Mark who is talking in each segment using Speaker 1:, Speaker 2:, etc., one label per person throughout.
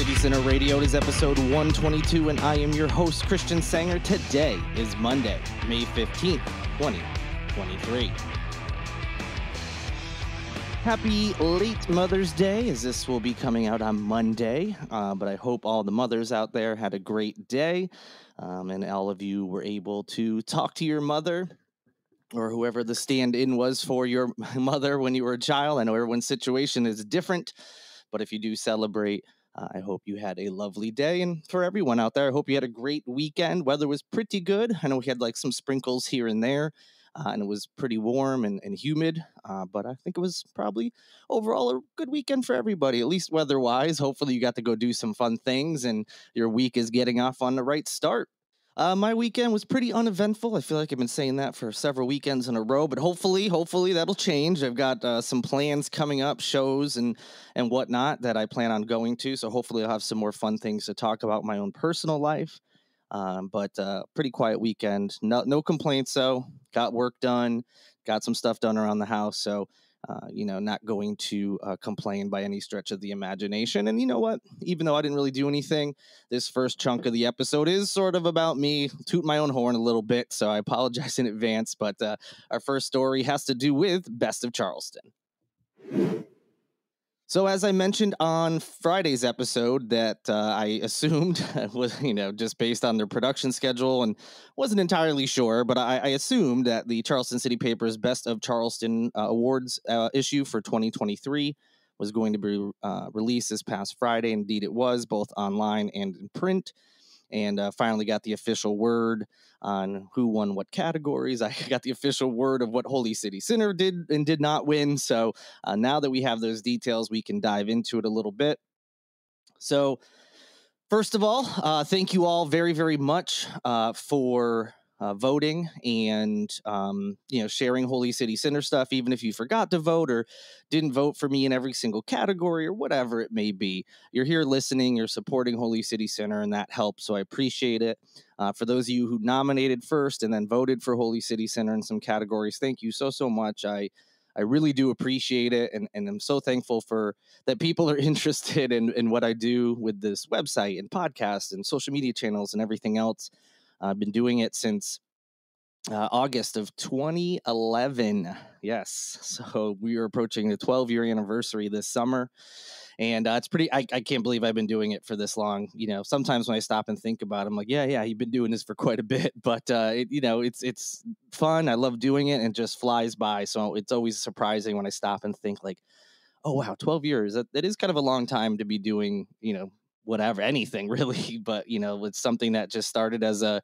Speaker 1: City Center Radio. It is episode 122, and I am your host, Christian Sanger. Today is Monday, May 15th, 2023. Happy late Mother's Day, as this will be coming out on Monday, but I hope all the mothers out there had a great day, and all of you were able to talk to your mother or whoever the stand-in was for your mother when you were a child. I know everyone's situation is different, but if you do celebrate, I hope you had a lovely day. And for everyone out there, I hope you had a great weekend. Weather was pretty good. I know we had like some sprinkles here and there, and it was pretty warm and humid, but I think it was probably overall a good weekend for everybody, at least weather-wise. Hopefully you got to go do some fun things and your week is getting off on the right start. My weekend was pretty uneventful. I feel like I've been saying that for several weekends in a row, but hopefully that'll change. I've got some plans coming up, shows and whatnot that I plan on going to. So hopefully I'll have some more fun things to talk about in my own personal life. But pretty quiet weekend. No complaints though. Got work done, got some stuff done around the house. So not going to complain by any stretch of the imagination. And you know what? Even though I didn't really do anything, this first chunk of the episode is sort of about me, toot my own horn a little bit, so I apologize in advance. But our first story has to do with Best of Charleston. So as I mentioned on Friday's episode that I assumed was, just based on their production schedule and wasn't entirely sure, but I assumed that the Charleston City Paper's Best of Charleston Awards issue for 2023 was going to be released this past Friday. Indeed, it was, both online and in print. And finally got the official word on who won what categories. I got the official word of what Holy City Center did and did not win. So now that we have those details, we can dive into it a little bit. So first of all, thank you all very, very much for voting and, sharing Holy City Center stuff, even if you forgot to vote or didn't vote for me in every single category or whatever it may be. You're here listening, you're supporting Holy City Center, and that helps, so I appreciate it. For those of you who nominated first and then voted for Holy City Center in some categories, thank you so much. I really do appreciate it, and I'm so thankful for that people are interested in what I do with this website and podcast and social media channels and everything else. I've been doing it since August of 2011. Yes. So we are approaching the 12-year anniversary this summer. And it's pretty, I can't believe I've been doing it for this long. Sometimes when I stop and think about it, I'm like, yeah, you've been doing this for quite a bit. But, it's fun. I love doing it, and it just flies by. So it's always surprising when I stop and think like, oh, wow, 12 years. That is kind of a long time to be doing, whatever, anything really. But, it's something that just started as a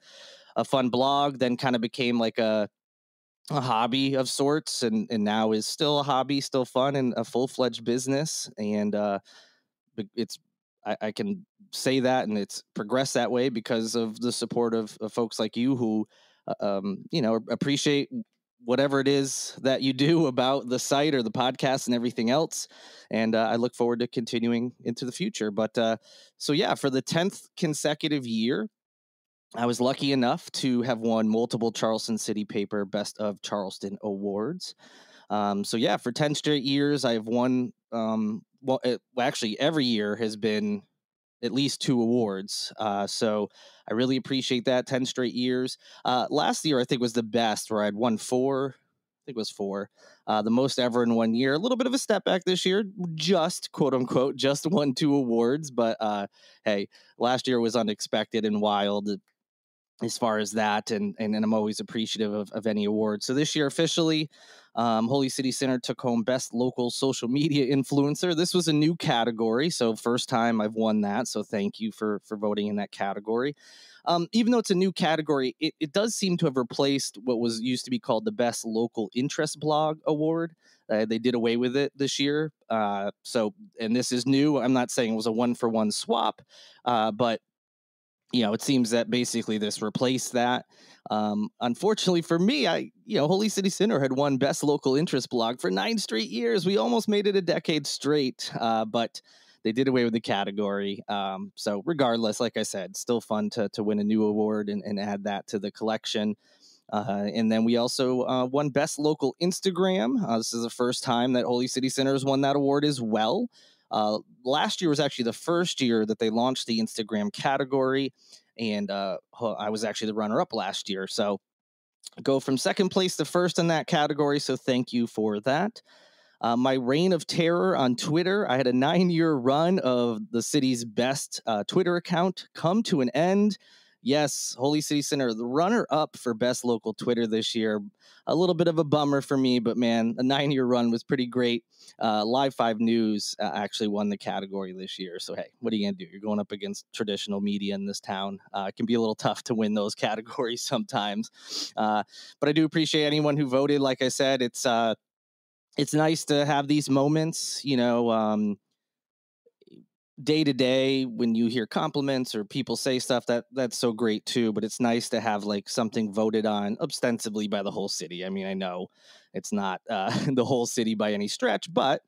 Speaker 1: fun blog, then kind of became like a hobby of sorts, and now is still a hobby, still fun, and a full-fledged business. And I can say that, and it's progressed that way because of the support of folks like you who, appreciate whatever it is that you do about the site or the podcast and everything else. And I look forward to continuing into the future. But for the 10th consecutive year, I was lucky enough to have won multiple Charleston City Paper Best of Charleston awards. For 10 straight years, I've won. Actually, every year has been at least 2 awards. So I really appreciate that. 10 straight years. Last year, I think, was the best, where I'd won 4. I think it was 4. The most ever in one year. A little bit of a step back this year, just quote unquote, just won 2 awards. But hey, last year was unexpected and wild as far as that, and I'm always appreciative of any award. So this year, officially, Holy City Center took home Best Local Social Media Influencer. This was a new category, so first time I've won that, so thank you for voting in that category. Even though it's a new category, it does seem to have replaced what was used to be called the Best Local Interest Blog Award. They did away with it this year, and this is new. I'm not saying it was a one-for-one swap, but it seems that basically this replaced that. Unfortunately for me, Holy City Center had won Best Local Interest Blog for 9 straight years. We almost made it a decade straight, but they did away with the category. So regardless, like I said, still fun to win a new award and add that to the collection. And then we also won Best Local Instagram. This is the first time that Holy City Center has won that award as well. Last year was actually the first year that they launched the Instagram category, and I was actually the runner-up last year. So go from second place to first in that category. So thank you for that. My reign of terror on Twitter, I had a 9-year run of the city's best Twitter account come to an end. Yes, Holy City Center, the runner-up for best local Twitter this year. A little bit of a bummer for me, but man, a 9-year run was pretty great. Live 5 News actually won the category this year. So, hey, what are you going to do? You're going up against traditional media in this town. It can be a little tough to win those categories sometimes. But I do appreciate anyone who voted. Like I said, it's nice to have these moments, day to day when you hear compliments or people say stuff that's so great too. But it's nice to have like something voted on ostensibly by the whole city. I mean, I know it's not the whole city by any stretch, but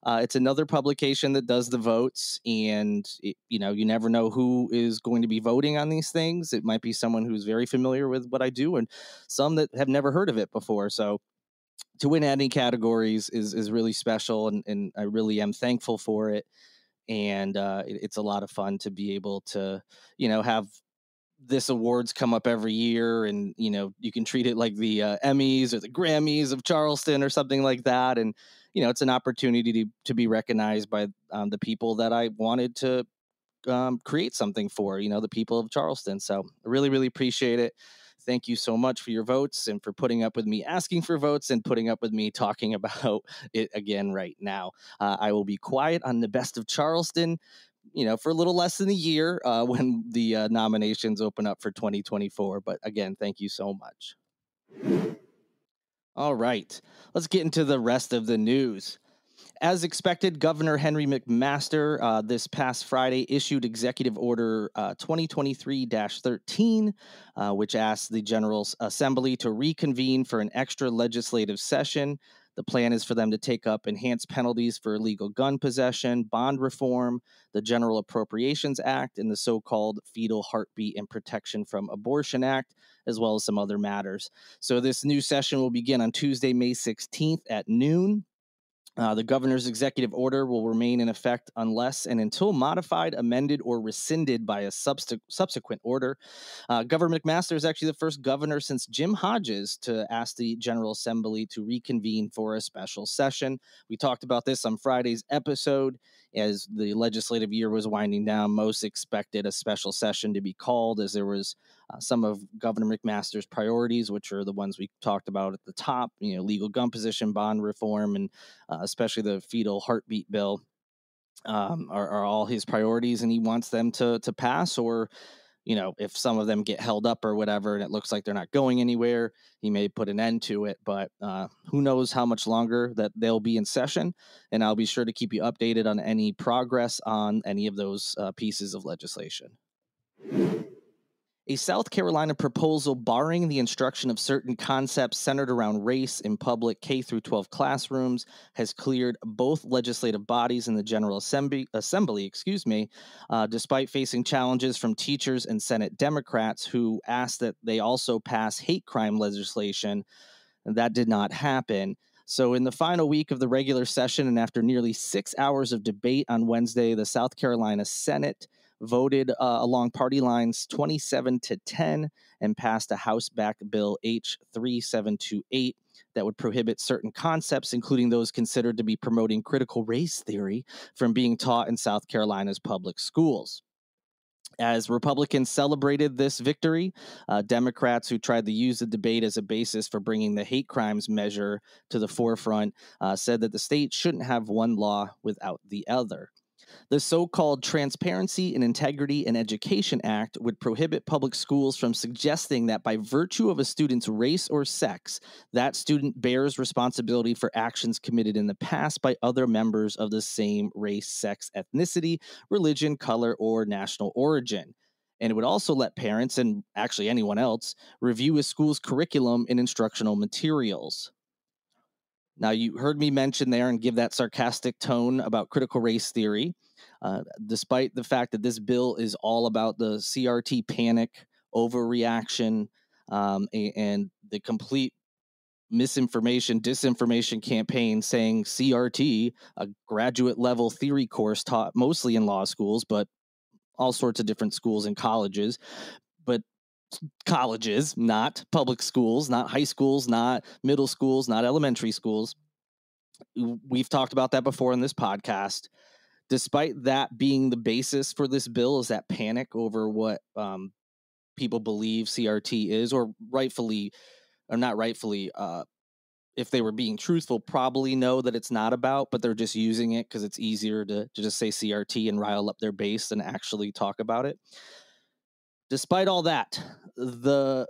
Speaker 1: it's another publication that does the votes, and you never know who is going to be voting on these things. It might be someone who's very familiar with what I do, and some that have never heard of it before. So to win any categories is really special, and I really am thankful for it. And it's a lot of fun to be able to, have this awards come up every year, and you can treat it like the Emmys or the Grammys of Charleston or something like that. And it's an opportunity to be recognized by the people that I wanted to create something for, the people of Charleston. So I really, really appreciate it. Thank you so much for your votes and for putting up with me asking for votes and putting up with me talking about it again right now. I will be quiet on the best of Charleston, for a little less than a year when the nominations open up for 2024. But again, thank you so much. All right, let's get into the rest of the news. As expected, Governor Henry McMaster this past Friday issued Executive Order 2023-13, which asked the General Assembly to reconvene for an extra legislative session. The plan is for them to take up enhanced penalties for illegal gun possession, bond reform, the General Appropriations Act, and the so-called Fetal Heartbeat and Protection from Abortion Act, as well as some other matters. So this new session will begin on Tuesday, May 16th at noon. The governor's executive order will remain in effect unless and until modified, amended, or rescinded by a subsequent order. Governor McMaster is actually the first governor since Jim Hodges to ask the General Assembly to reconvene for a special session. We talked about this on Friday's episode. As the legislative year was winding down, most expected a special session to be called, as there was some of Governor McMaster's priorities, which are the ones we talked about at the top, legal gun possession, bond reform, and especially the fetal heartbeat bill, are all his priorities, and he wants them to pass. Or, if some of them get held up or whatever, and it looks like they're not going anywhere, he may put an end to it. But who knows how much longer that they'll be in session, and I'll be sure to keep you updated on any progress on any of those pieces of legislation. A South Carolina proposal barring the instruction of certain concepts centered around race in public K-12 classrooms has cleared both legislative bodies and the General Assembly, despite facing challenges from teachers and Senate Democrats who asked that they also pass hate crime legislation. That did not happen. So in the final week of the regular session, and after nearly 6 hours of debate on Wednesday, the South Carolina Senate voted along party lines 27-10 and passed a House-backed bill H3728 that would prohibit certain concepts, including those considered to be promoting critical race theory, from being taught in South Carolina's public schools. As Republicans celebrated this victory, Democrats who tried to use the debate as a basis for bringing the hate crimes measure to the forefront said that the state shouldn't have one law without the other. The so-called Transparency and Integrity in Education Act would prohibit public schools from suggesting that by virtue of a student's race or sex, that student bears responsibility for actions committed in the past by other members of the same race, sex, ethnicity, religion, color, or national origin. And it would also let parents, and actually anyone else, review a school's curriculum and instructional materials. Now, you heard me mention there and give that sarcastic tone about critical race theory, despite the fact that this bill is all about the CRT panic, overreaction, and the complete misinformation, disinformation campaign saying CRT, a graduate level theory course taught mostly in law schools, but all sorts of different schools and colleges, but colleges, not public schools, not high schools, not middle schools, not elementary schools. We've talked about that before in this podcast. Despite that being the basis for this bill, is that panic over what people believe CRT is, or rightfully, or not rightfully, if they were being truthful, probably know that it's not about, but they're just using it because it's easier to just say CRT and rile up their base than actually talk about it. Despite all that, the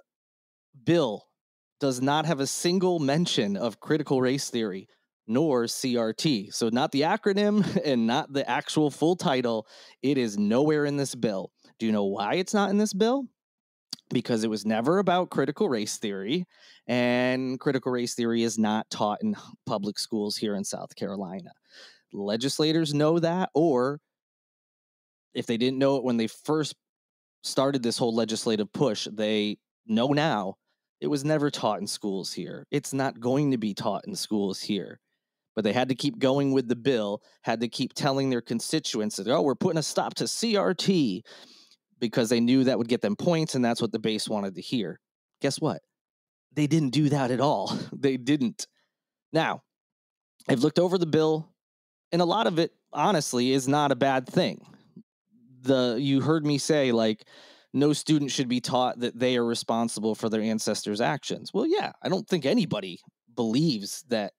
Speaker 1: bill does not have a single mention of critical race theory nor CRT. So not the acronym and not the actual full title. It is nowhere in this bill. Do you know why it's not in this bill? Because it was never about critical race theory, and critical race theory is not taught in public schools here in South Carolina. Legislators know that, or if they didn't know it when they first started this whole legislative push, they know now. It was never taught in schools here. It's not going to be taught in schools here. But they had to keep going with the bill, had to keep telling their constituents that, oh, we're putting a stop to CRT, because they knew that would get them points, and that's what the base wanted to hear. Guess what? They didn't do that at all. They didn't. Now, I've looked over the bill, and a lot of it, honestly, is not a bad thing. You heard me say, like, no student should be taught that they are responsible for their ancestors' actions. Well, yeah, I don't think anybody believes that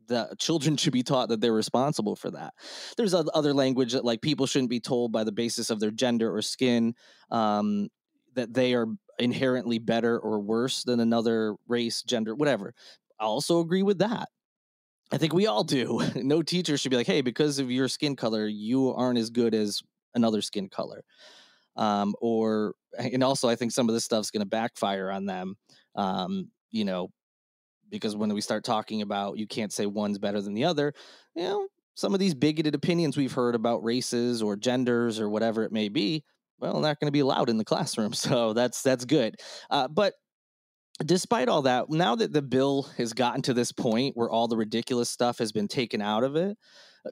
Speaker 1: the children should be taught that they're responsible for that. There's other language that, like, people shouldn't be told by the basis of their gender or skin that they are inherently better or worse than another race, gender, whatever. I also agree with that. I think we all do. No teacher should be like, hey, because of your skin color, you aren't as good as another skin color. And also I think some of this stuff's going to backfire on them, because when we start talking about you can't say one's better than the other, some of these bigoted opinions we've heard about races or genders or whatever it may be, well, not going to be allowed in the classroom. So that's good. But despite all that, now that the bill has gotten to this point where all the ridiculous stuff has been taken out of it,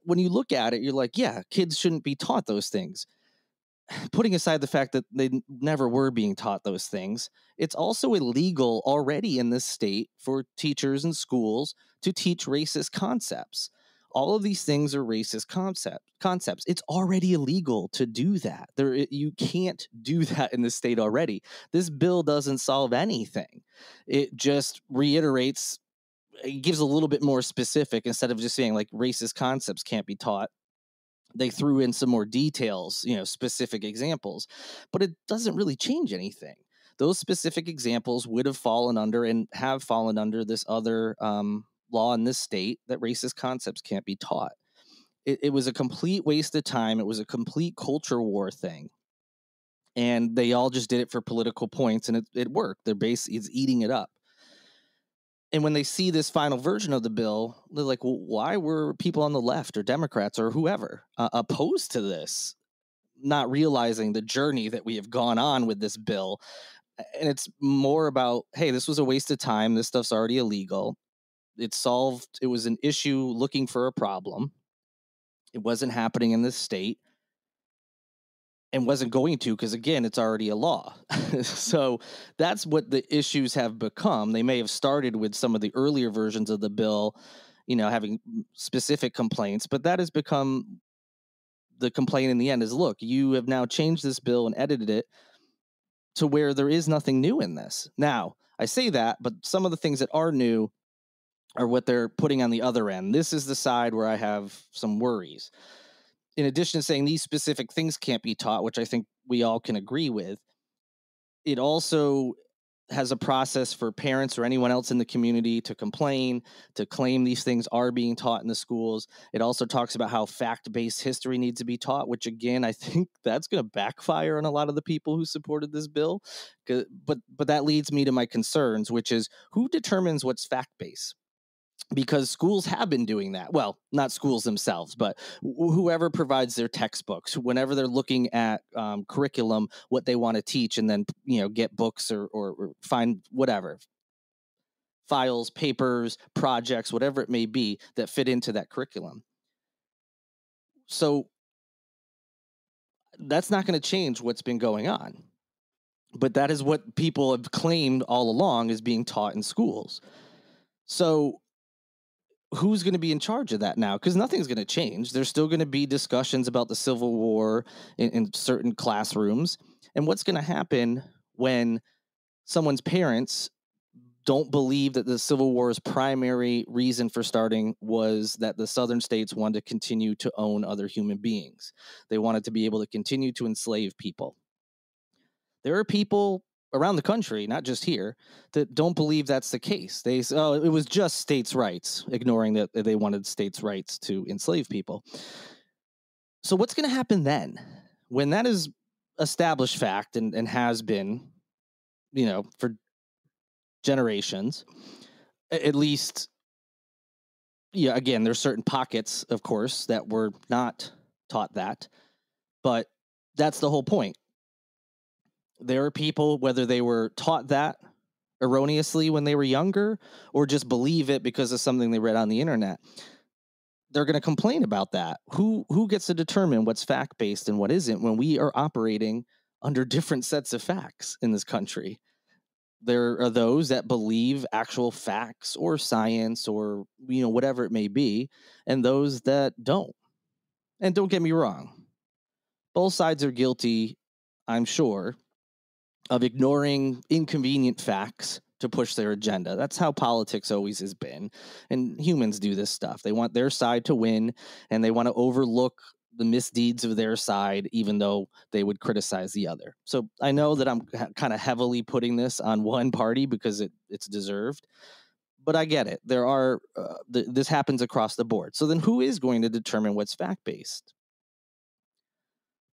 Speaker 1: when you look at it, you're like, yeah, kids shouldn't be taught those things. Putting aside the fact that they never were being taught those things, it's also illegal already in this state for teachers and schools to teach racist concepts. All of these things are racist concepts. It's already illegal to do that. You can't do that in this state already. This bill doesn't solve anything. It just reiterates, it gives a little bit more specific. Instead of just saying like racist concepts can't be taught, they threw in some more details, specific examples, but it doesn't really change anything. Those specific examples would have fallen under and have fallen under this other law in this state that racist concepts can't be taught. It was a complete waste of time. It was a complete culture war thing. And they all just did it for political points, and it worked. Their base is eating it up. And when they see this final version of the bill, they're like, well, why were people on the left or Democrats or whoever opposed to this, not realizing the journey that we have gone on with this bill? And it's more about, hey, this was a waste of time. This stuff's already illegal. It was an issue looking for a problem. It wasn't happening in this state and wasn't going to, because again, it's already a law. So that's what the issues have become. They may have started with some of the earlier versions of the bill, having specific complaints, but that has become the complaint in the end is, look, you have now changed this bill and edited it to where there is nothing new in this. Now, I say that, but some of the things that are new are what they're putting on the other end. This is the side where I have some worries. In addition to saying these specific things can't be taught, which I think we all can agree with, it also has a process for parents or anyone else in the community to complain, to claim these things are being taught in the schools. It also talks about how fact-based history needs to be taught, which again, I think that's going to backfire on a lot of the people who supported this bill. But that leads me to my concerns, which is who determines what's fact-based? Because schools have been doing that. Well, not schools themselves, but whoever provides their textbooks, whenever they're looking at curriculum, what they want to teach, and then, get books or find whatever, files, papers, projects, whatever it may be that fit into that curriculum. So that's not going to change what's been going on. But that is what people have claimed all along is being taught in schools. So who's going to be in charge of that now? Because nothing's going to change. There's still going to be discussions about the Civil War in certain classrooms. And what's going to happen when someone's parents don't believe that the Civil War's primary reason for starting was that the Southern states wanted to continue to own other human beings? They wanted to be able to continue to enslave people. There are people around the country, not just here, that don't believe that's the case. They say, oh, it was just states' rights, ignoring that they wanted states' rights to enslave people. So what's going to happen then when that is established fact and has been, for generations, at least, again, there's certain pockets, of course, that were not taught that, but that's the whole point. There are people, whether they were taught that erroneously when they were younger or just believe it because of something they read on the internet, they're going to complain about that. Who gets to determine what's fact-based and what isn't when we are operating under different sets of facts in this country? There are those that believe actual facts or science or, whatever it may be, and those that don't. And don't get me wrong, both sides are guilty, I'm sure, of ignoring inconvenient facts to push their agenda. That's how politics always has been. And humans do this stuff. They want their side to win, and they want to overlook the misdeeds of their side, even though they would criticize the other. So I know that I'm kind of heavily putting this on one party because it's deserved, but I get it. There are this happens across the board. So then who is going to determine what's fact-based?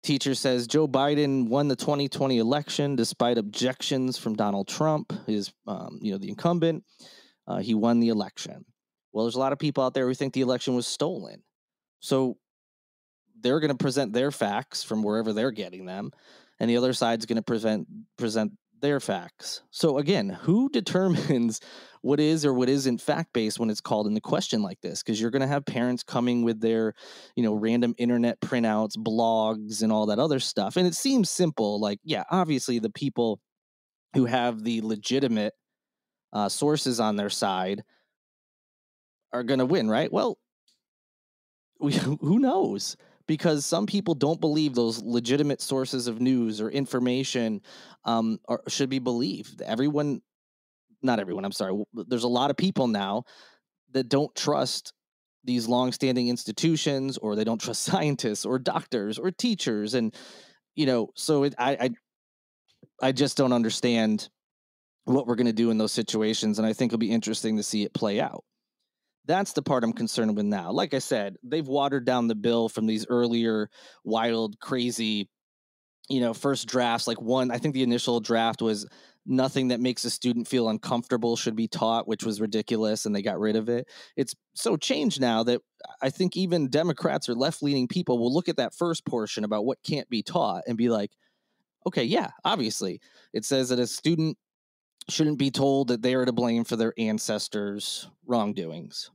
Speaker 1: Teacher says Joe Biden won the 2020 election despite objections from Donald Trump, the incumbent. He won the election. Well, there's a lot of people out there who think the election was stolen. So they're going to present their facts from wherever they're getting them, and the other side's going to present their facts. So again, who determines what is or what isn't fact-based when it's called into question like this? Because you're going to have parents coming with their, random internet printouts, blogs, and all that other stuff. And it seems simple. Like, yeah, obviously the people who have the legitimate sources on their side are going to win, right? Well, who knows? Because some people don't believe those legitimate sources of news or information should be believed. Not everyone, I'm sorry. There's a lot of people now that don't trust these long-standing institutions, or they don't trust scientists or doctors or teachers. And, so I just don't understand what we're going to do in those situations. And I think it'll be interesting to see it play out. That's the part I'm concerned with now. Like I said, they've watered down the bill from these earlier wild, crazy, first drafts. Like I think the initial draft was nothing that makes a student feel uncomfortable should be taught, which was ridiculous, and they got rid of it. It's so changed now that I think even Democrats or left-leaning people will look at that first portion about what can't be taught and be like, okay, yeah, obviously. It says that a student shouldn't be told that they are to blame for their ancestors' wrongdoings.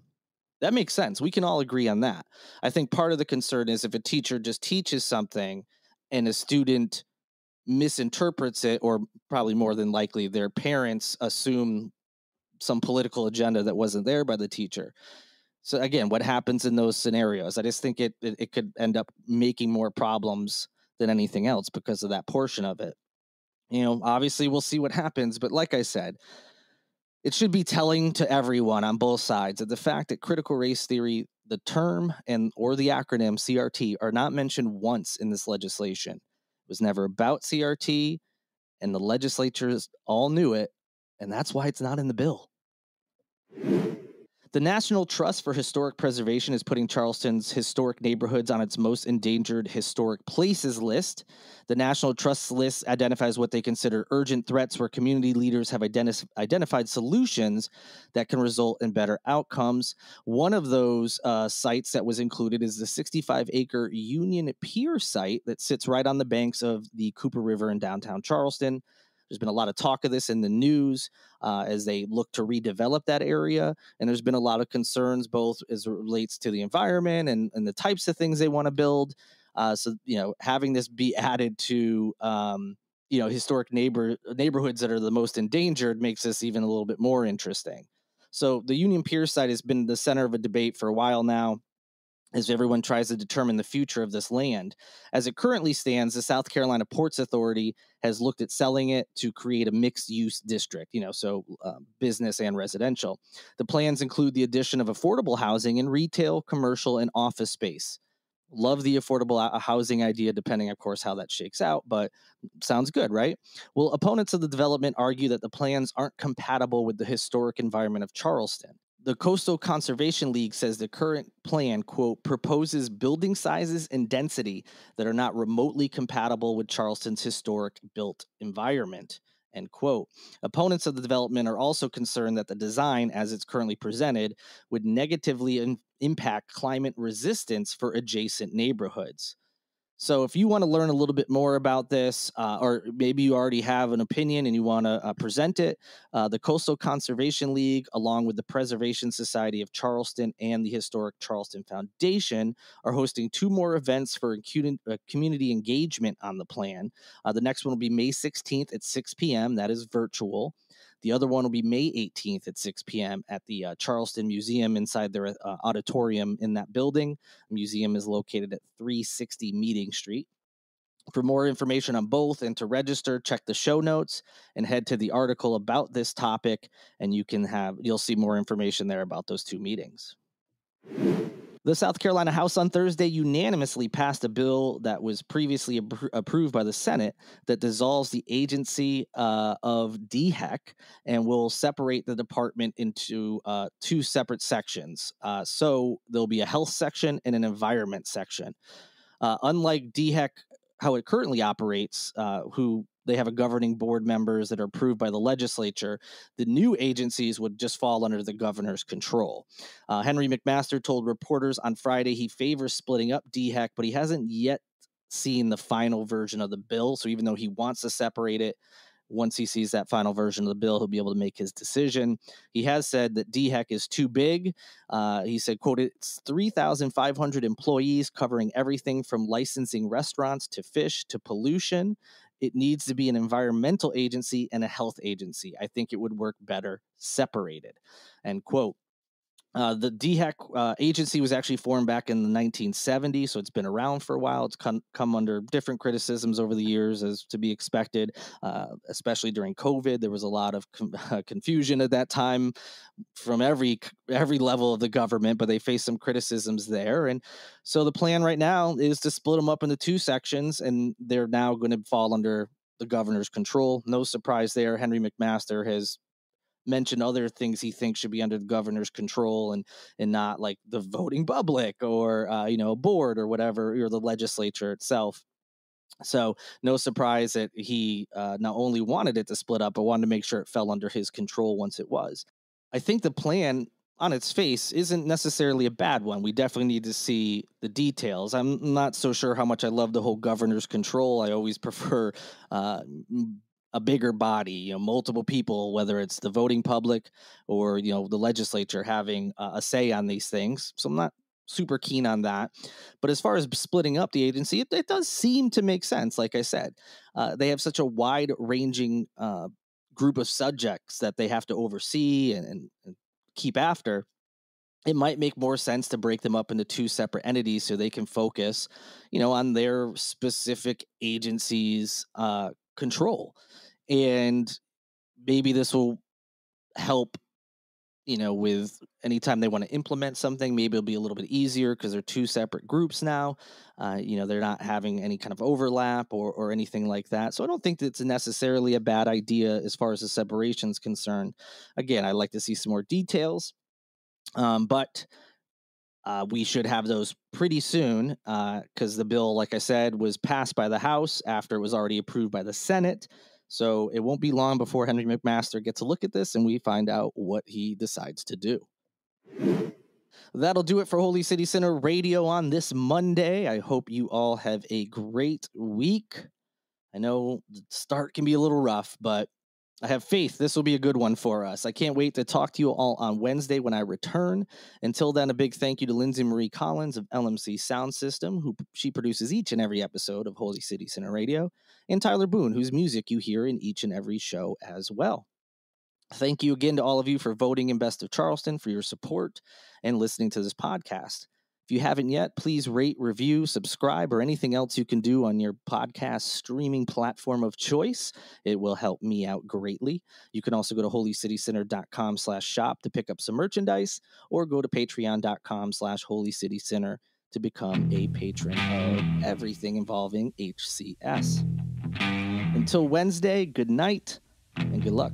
Speaker 1: That makes sense. We can all agree on that. I think part of the concern is if a teacher just teaches something and a student misinterprets it, or probably more than likely their parents assume some political agenda that wasn't there by the teacher. So again, what happens in those scenarios? I just think it could end up making more problems than anything else because of that portion of it. Obviously we'll see what happens, but like I said, it should be telling to everyone on both sides that the fact that critical race theory, the term or the acronym CRT, are not mentioned once in this legislation. It was never about CRT, and the legislatures all knew it, and that's why it's not in the bill. The National Trust for Historic Preservation is putting Charleston's historic neighborhoods on its most endangered historic places list. The National Trust's list identifies what they consider urgent threats where community leaders have identified solutions that can result in better outcomes. One of those sites that was included is the 65-acre Union Pier site that sits right on the banks of the Cooper River in downtown Charleston. There's been a lot of talk of this in the news as they look to redevelop that area. And there's been a lot of concerns, both as it relates to the environment and the types of things they want to build. Having this be added to, historic neighborhoods that are the most endangered makes this even a little bit more interesting. So the Union Pier site has been the center of a debate for a while now, as everyone tries to determine the future of this land. As it currently stands, the South Carolina Ports Authority has looked at selling it to create a mixed-use district, business and residential. The plans include the addition of affordable housing in retail, commercial, and office space. Love the affordable housing idea, depending, of course, how that shakes out, but sounds good, right? Well, opponents of the development argue that the plans aren't compatible with the historic environment of Charleston. The Coastal Conservation League says the current plan, quote, proposes building sizes and density that are not remotely compatible with Charleston's historic built environment, end quote. Opponents of the development are also concerned that the design, as it's currently presented, would negatively impact climate resistance for adjacent neighborhoods. So if you want to learn a little bit more about this, or maybe you already have an opinion and you want to present it, the Coastal Conservation League, along with the Preservation Society of Charleston and the Historic Charleston Foundation, are hosting 2 more events for community engagement on the plan. The next one will be May 16th at 6 p.m. That is virtual. The other one will be May 18th at 6 p.m. at the Charleston Museum inside their auditorium in that building. The museum is located at 360 Meeting Street. For more information on both and to register, check the show notes and head to the article about this topic, and you'll see more information there about those 2 meetings. The South Carolina House on Thursday unanimously passed a bill that was previously approved by the Senate that dissolves the agency of DHEC and will separate the department into 2 separate sections. So there'll be a health section and an environment section. Unlike DHEC, how it currently operates, who they have a governing board members that are approved by the legislature, the new agencies would just fall under the governor's control. Henry McMaster told reporters on Friday he favors splitting up DHEC, but he hasn't yet seen the final version of the bill. So even though he wants to separate it, once he sees that final version of the bill, he'll be able to make his decision. He has said that DHEC is too big. He said, quote, it's 3,500 employees covering everything from licensing restaurants to fish to pollution. It needs to be an environmental agency and a health agency. I think it would work better separated, end quote. The DHEC agency was actually formed back in the 1970s, so it's been around for a while. It's come under different criticisms over the years, as to be expected, especially during COVID. There was a lot of confusion at that time from every level of the government, but they faced some criticisms there. And so the plan right now is to split them up into 2 sections, and they're now going to fall under the governor's control. No surprise there. Henry McMaster has mention other things he thinks should be under the governor's control and not like the voting public or a board or whatever, or the legislature itself. So no surprise that he not only wanted it to split up, but wanted to make sure it fell under his control once it was. I think the plan on its face isn't necessarily a bad one. We definitely need to see the details. I'm not so sure how much I love the whole governor's control. I always prefer a bigger body, multiple people, whether it's the voting public or, the legislature having a say on these things. So I'm not super keen on that. But as far as splitting up the agency, it does seem to make sense. Like I said, they have such a wide ranging group of subjects that they have to oversee and keep after. It might make more sense to break them up into 2 separate entities so they can focus, on their specific agency's control. And maybe this will help, with anytime they want to implement something, maybe it'll be a little bit easier because they're 2 separate groups now. They're not having any kind of overlap or anything like that. So I don't think that's necessarily a bad idea as far as the separation is concerned. Again, I'd like to see some more details, but we should have those pretty soon because the bill, like I said, was passed by the House after it was already approved by the Senate. So it won't be long before Henry McMaster gets a look at this and we find out what he decides to do. That'll do it for Holy City Center Radio on this Monday. I hope you all have a great week. I know the start can be a little rough, but I have faith this will be a good one for us. I can't wait to talk to you all on Wednesday when I return. Until then, a big thank you to Lindsay Marie Collins of LMC Sound System, she produces each and every episode of Holy City Center Radio, and Tyler Boone, whose music you hear in each and every show as well. Thank you again to all of you for voting in Best of Charleston, for your support, and listening to this podcast. If you haven't yet, please rate, review, subscribe, or anything else you can do on your podcast streaming platform of choice. It will help me out greatly. You can also go to holycitycenter.com/shop to pick up some merchandise, or go to patreon.com/holycitycenter to become a patron of everything involving HCS. Until Wednesday, good night and good luck.